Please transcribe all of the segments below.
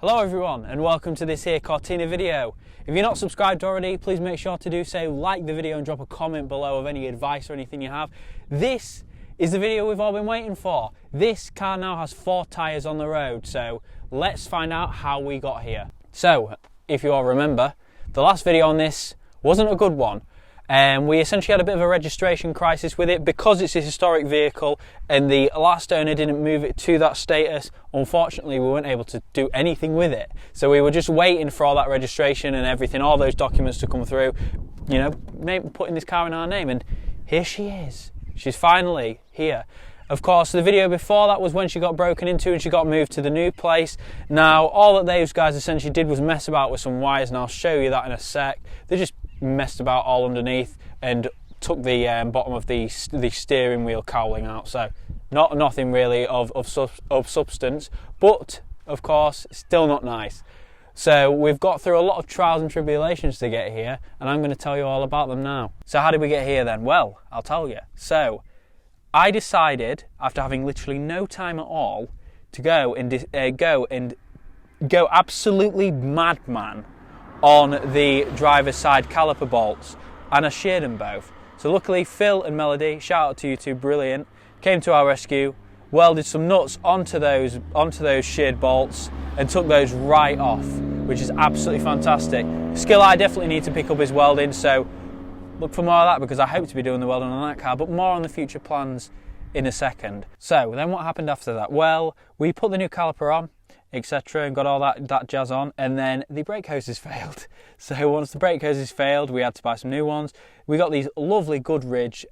Hello everyone and welcome to this here Cortina video. If you're not subscribed already, please make sure to do so, like the video and drop a comment below of any advice or anything you have. This is the video we've all been waiting for. This car now has 4 tyres on the road, so let's find out how we got here. So, if you all remember, the last video on this wasn't a good one. We essentially had a bit of a registration crisis with it because it's a historic vehicle and the last owner didn't move it to that status. Unfortunately, we weren't able to do anything with it. So we were just waiting for all that registration and everything, all those documents to come through, you know, maybe putting this car in our name, and here she is. She's finally here. Of course, the video before that was when she got broken into and she got moved to the new place. Now, all that those guys essentially did was mess about with some wires, and I'll show you that in a sec. They just messed about all underneath and took the bottom of the steering wheel cowling out. So, nothing really of substance, but of course, still not nice. So we've got through a lot of trials and tribulations to get here, and I'm going to tell you all about them now. So how did we get here then? Well, I'll tell you. So I decided, after having literally no time at all, to go absolutely madman on the driver's side caliper bolts, and I sheared them both. So luckily Phil and Melody, shout out to you two, brilliant, came to our rescue, welded some nuts onto those sheared bolts and took those right off, which is absolutely fantastic. Skill I definitely need to pick up is welding, so look for more of that because I hope to be doing the welding on that car, but more on the future plans in a second. So then what happened after that? Well, we put the new caliper on, etc., and got all that jazz on, and then the brake hoses failed. So once the brake hoses failed, we had to buy some new ones. We got these lovely Goodrich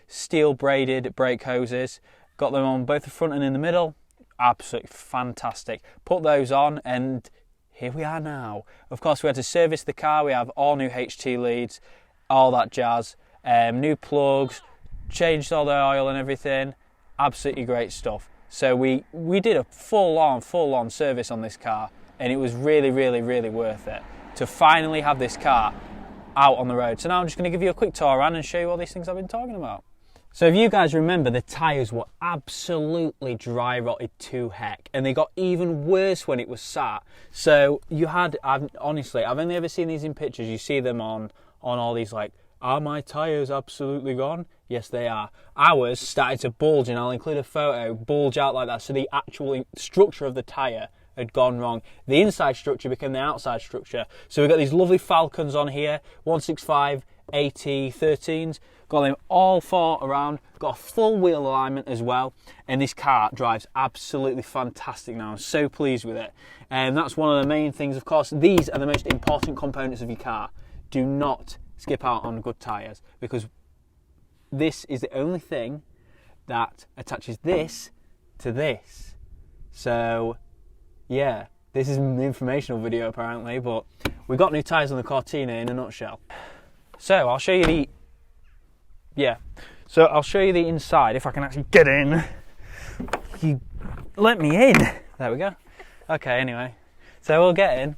steel braided brake hoses, got them on both the front and in the middle. Absolutely fantastic. Put those on and here we are now. Of course, we had to service the car. We have all new HT leads, all that jazz, new plugs, changed all the oil and everything. Absolutely great stuff. So we did a full-on service on this car, and it was really worth it to finally have this car out on the road. So now I'm just going to give you a quick tour around and show you all these things I've been talking about. So if you guys remember, the tyres were absolutely dry rotted to heck, and they got even worse when it was sat. So you had, honestly, I've only ever seen these in pictures. You see them on all these, like, are my tyres absolutely gone? Yes, they are. Ours started to bulge, and I'll include a photo, bulge out like that, so the actual structure of the tyre had gone wrong. The inside structure became the outside structure. So we've got these lovely Falcons on here, 165 AT13s, got them all 4 around, got a full wheel alignment as well, and this car drives absolutely fantastic now. I'm so pleased with it. And that's one of the main things. Of course, these are the most important components of your car. Do not skip out on good tyres, because this is the only thing that attaches this to this. So yeah, this is an informational video apparently, but we got new tyres on the Cortina in a nutshell. So I'll show you I'll show you the inside if I can actually get in. You let me in. There we go. Okay, anyway, so we'll get in.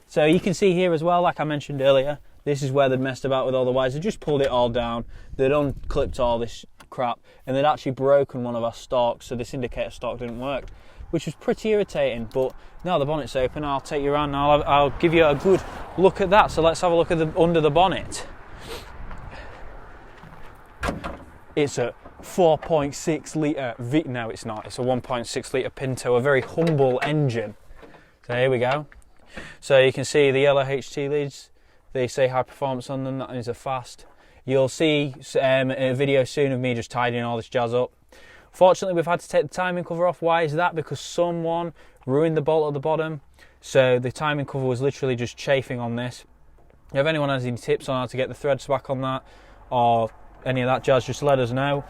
So you can see here as well, like I mentioned earlier, this is where they'd messed about with all the wires. They just pulled it all down. They'd unclipped all this crap, and they'd actually broken one of our stalks, so this indicator stalk didn't work, which was pretty irritating. But now the bonnet's open, I'll take you around and I'll give you a good look at that. So let's have a look at under the bonnet. It's a 4.6 litre no, it's not. It's a 1.6 litre Pinto, a very humble engine. So here we go. So you can see the yellow HT leads. They say high performance on them. That means they're fast. You'll see a video soon of me just tidying all this jazz up. Fortunately, we've had to take the timing cover off. Why is that? Because someone ruined the bolt at the bottom. So the timing cover was literally just chafing on this. If anyone has any tips on how to get the threads back on that, or any of that jazz, just let us know.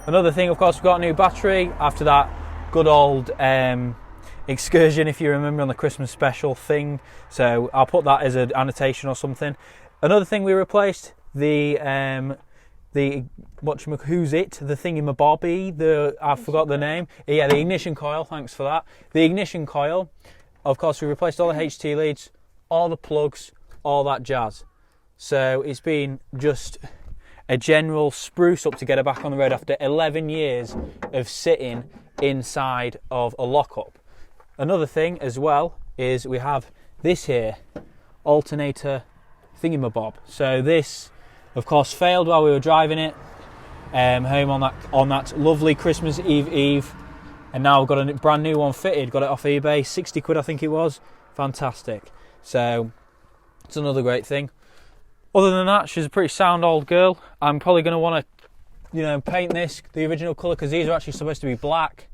Another thing, of course, we've got a new battery after that good old excursion, if you remember, on the Christmas special thing. So I'll put that as an annotation or something. Another thing we replaced, the thingamabobby, I forgot the name. Yeah, the ignition coil, thanks for that. The ignition coil, of course, we replaced all the HT leads, all the plugs, all that jazz. So it's been just a general spruce up to get her back on the road after 11 years of sitting inside of a lockup. another thing as well is we have this here, alternator thingamabob. So this, of course, failed while we were driving it home on that lovely Christmas Eve, and now we've got a brand new one fitted. Got it off eBay, 60 quid I think it was. Fantastic. So it's another great thing. Other than that, she's a pretty sound old girl. I'm probably going to want to, paint this the original colour, because these are actually supposed to be black,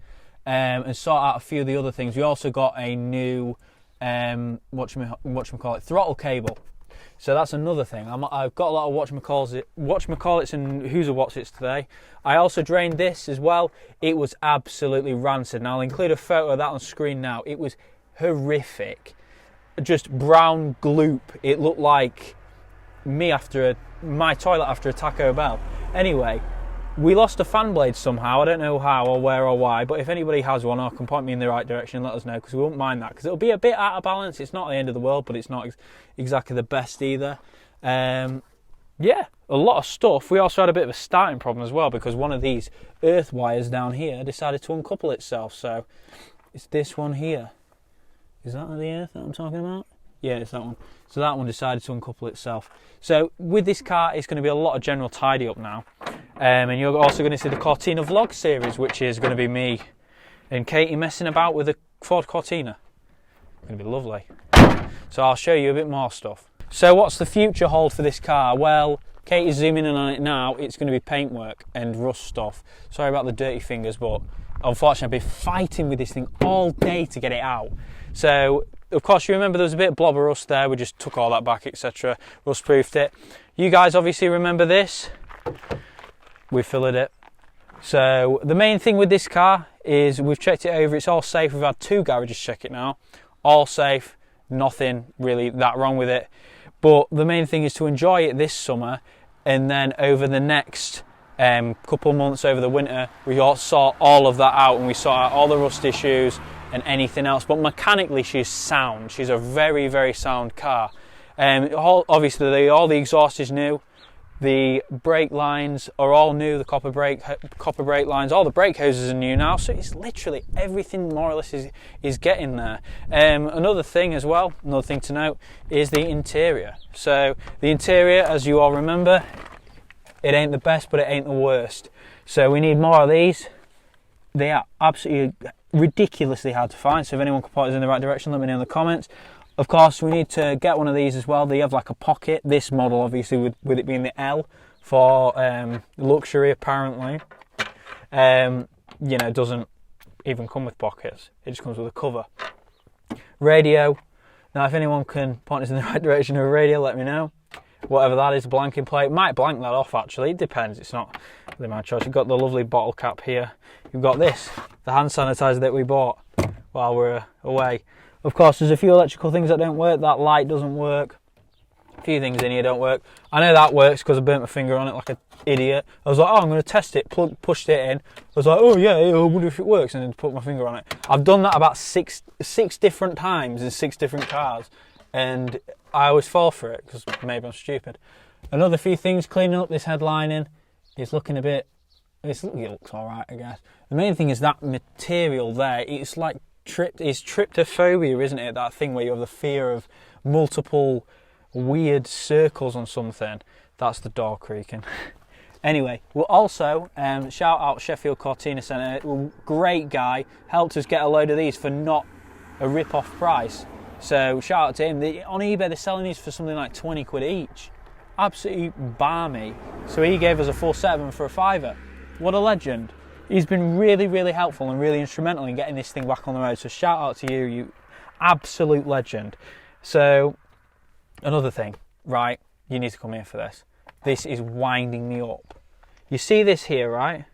and sort out a few of the other things. We also got a new throttle cable. So that's another thing. I've got a lot of whatchamacallits and who's a whatsits today. I also drained this as well. It was absolutely rancid. Now I'll include a photo of that on screen now. It was horrific. Just brown gloop. It looked like me after my toilet after a Taco Bell. Anyway, we lost a fan blade somehow. I don't know how or where or why, but if anybody has one or can point me in the right direction, let us know, because we won't mind that, because it'll be a bit out of balance. It's not the end of the world, but it's not exactly the best either. Yeah, a lot of stuff. We also had a bit of a starting problem as well, because one of these earth wires down here decided to uncouple itself. So it's this one here. Is that the earth that I'm talking about? Yeah, it's that one. So that one decided to uncouple itself. So with this car, it's going to be a lot of general tidy up now. And you're also going to see the Cortina vlog series, which is going to be me and Katie messing about with a Ford Cortina. It's going to be lovely. So I'll show you a bit more stuff. So what's the future hold for this car? Well, Katie's zooming in on it now. It's going to be paintwork and rust stuff. Sorry about the dirty fingers, but unfortunately I've been fighting with this thing all day to get it out. So, of course, you remember there was a bit of blob of rust there. We just took all that back, etc. Rust proofed it. You guys obviously remember this. We filled it. So the main thing with this car is we've checked it over. It's all safe. We've had 2 garages check it now. All safe. Nothing really that wrong with it. But the main thing is to enjoy it this summer, and then over the next couple months over the winter, we all sort all of that out, and we sort out all the rust issues and anything else. But mechanically, she's sound. She's a very, very sound car. Obviously, all the exhaust is new. The brake lines are all new. The copper brake lines, all the brake hoses are new now. So it's literally everything more or less is getting there. Another thing as well, another thing to note is the interior. So the interior, as you all remember, it ain't the best, but it ain't the worst. So we need more of these. They are absolutely ridiculously hard to find. So if anyone can point us in the right direction, let me know in the comments. Of course, we need to get one of these as well. They have like a pocket. This model, obviously, with it being the L for luxury, apparently, doesn't even come with pockets. It just comes with a cover. Radio. Now, if anyone can point us in the right direction of a radio, let me know. Whatever that is, blanking plate. Might blank that off, actually. It depends. It's not really my choice. You've got the lovely bottle cap here. You've got this, the hand sanitizer that we bought while we're away. Of course, there's a few electrical things that don't work. That light doesn't work. A few things in here don't work. I know that works because I burnt my finger on it like an idiot. I was like, I'm going to test it. Pushed it in. I was like, oh yeah, I wonder if it works, and then put my finger on it. I've done that about six different times in 6 different cars, and I always fall for it because maybe I'm stupid. Another few things, cleaning up this headlining. It's looking a bit. It looks all right, I guess. The main thing is that material there. It's like it's tryptophobia, isn't it? That thing where you have the fear of multiple weird circles on something. That's the door creaking. Anyway, we'll also shout out Sheffield Cortina Centre. Great guy, helped us get a load of these for not a rip-off price. So shout out to him. On eBay they're selling these for something like 20 quid each. Absolutely balmy. So he gave us a full set of them for a £5. What a legend. He's been really, really helpful and really instrumental in getting this thing back on the road. So shout out to you, you absolute legend. So another thing, right? You need to come here for this. This is winding me up. You see this here, right?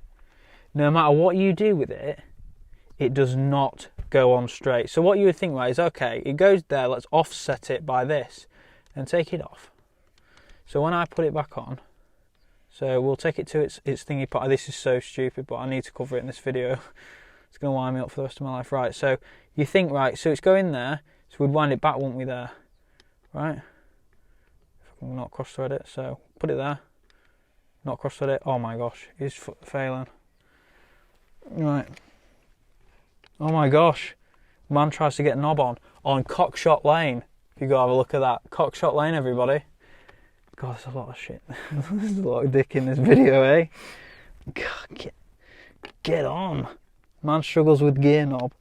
No matter what you do with it, it does not go on straight. So what you would think, right, is okay, it goes there, let's offset it by this and take it off. So when I put it back on, so we'll take it to its thingy part. This is so stupid, but I need to cover it in this video. It's going to wind me up for the rest of my life. Right, so you think, right, so it's going there, so we'd wind it back, wouldn't we, there? Right? If I can not cross-thread it, so put it there. Not cross-thread it. Oh my gosh, it's failing. Right. Oh my gosh. Man tries to get a knob on Cockshot Lane. If you go have a look at that. Cockshot Lane, everybody. God, there's a lot of shit. There's a lot of dick in this video, eh? God, get on. Man struggles with gear knob.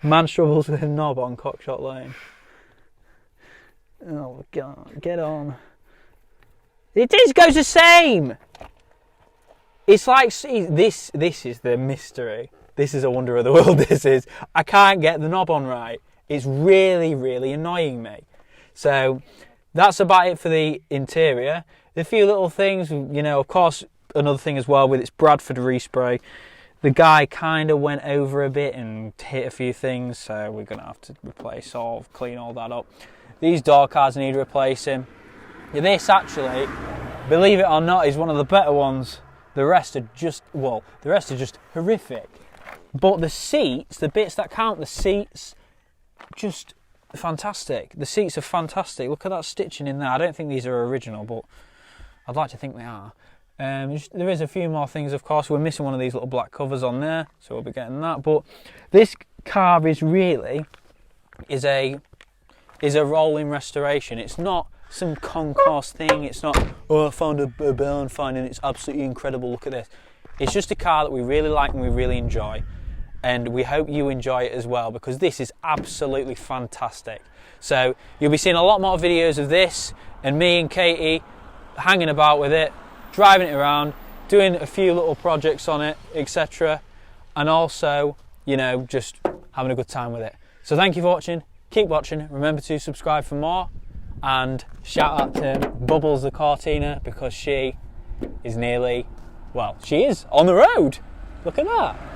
Man struggles with a knob on Cockshot Lane. Oh, God, get on. It goes the same! It's like, this is the mystery. This is a wonder of the world, this is. I can't get the knob on right. It's really, really annoying me. So, that's about it for the interior. A few little things, you know, of course, another thing as well with its Bradford respray. The guy kind of went over a bit and hit a few things, so we're going to have to replace or clean all that up. These door cards need replacing. This actually, believe it or not, is one of the better ones. The rest are just, well, the rest are just horrific. But the seats, the bits that count, the seats, just fantastic. The seats are fantastic. Look at that stitching in there. I don't think these are original, but I'd like to think they are. There is a few more things, of course. We're missing one of these little black covers on there, so we'll be getting that. But this car is really a rolling restoration. It's not some concourse thing. It's not, oh, I found a barn find and it's absolutely incredible. Look at this. It's just a car that we really like and we really enjoy. And we hope you enjoy it as well, because this is absolutely fantastic. So you'll be seeing a lot more videos of this and me and Katie hanging about with it, driving it around, doing a few little projects on it, etc. And also, you know, just having a good time with it. So thank you for watching. Keep watching. Remember to subscribe for more. And shout out to Bubbles the Cortina, because she is nearly, well, she is on the road. Look at that.